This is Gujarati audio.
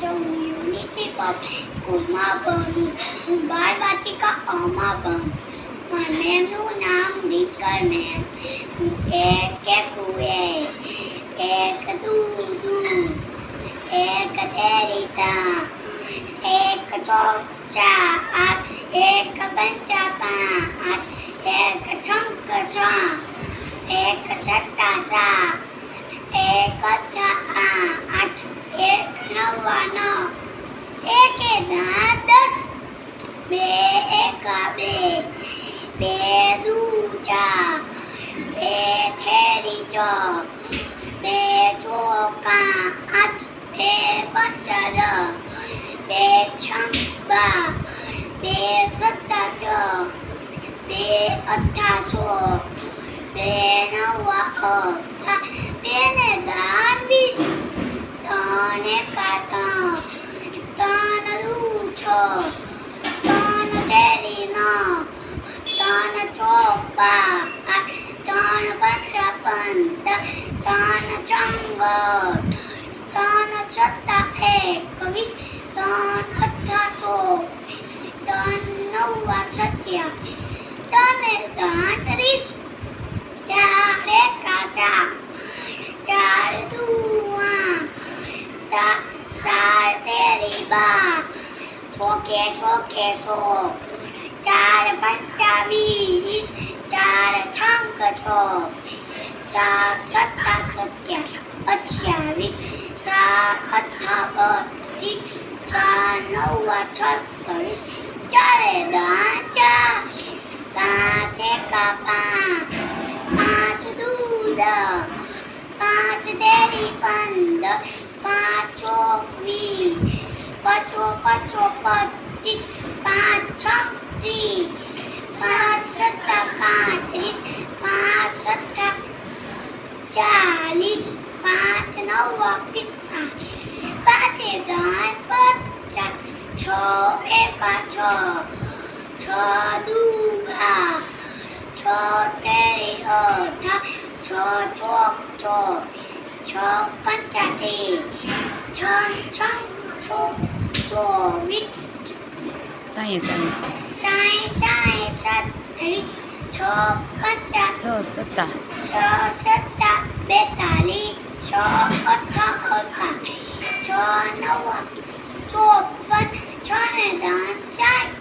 જવું યુનિટી પબ્લિક સ્કૂલમાં ભણું હું બાળવાટિકા અમાં ભણું મારા મેમનું નામ ડીકર મેમ હું એક કુએ એક દૂધુ એક તેરીતા એક ચોકચા એક પંચા પાંચ એક છંક છા એક સત્તા સા એક આઠ એક નવા નવ એકે દસ બે એકા બે દુ ચાર બે થેરી ચોક બે ચોકા આઠ બે પંચા દસ બે છંબા બે સત્તા ચોક બે અઠ્ઠા બે નવા બે ને 20 ત્રણ એકા ત્રણ દુ છ ત્રણ તેરી ત્રણ ચોક 12 ત્રણ પંચા 15 ત્રણ ચંગ ત્રણ સત્તા 21 ત્રણ અઠ્ઠા 24 ત્રણ નવા 27 ત્રણ 38 ચાર એકા ચાર દુઆ ચાર તેરી 12 ચોકે 16 ચાર પંચા 20 ચાર છંક 6 ચાર સત્તા 28 ચાર અઠ્ઠા 32 ચાર નવા 36 ચારે દાંચા પાંચ એકા પાંચ દુ 10 પાંચ તેરી 15 પાંચ ચોક 20 પચો 25 પાંચ છંક 30 પાંચ સત્તા 35 પાંચ સત્તા 40 પાંચ નવા 45 પાંચે ગાન 50 છ એકા છ દુ 12 છ તેરી 18 છ ચોક 6 છ છંક 24 37 છ પંચા છ સત્તા 42 છ અઠ્ઠા 48 છ નવા 54 છ ને 60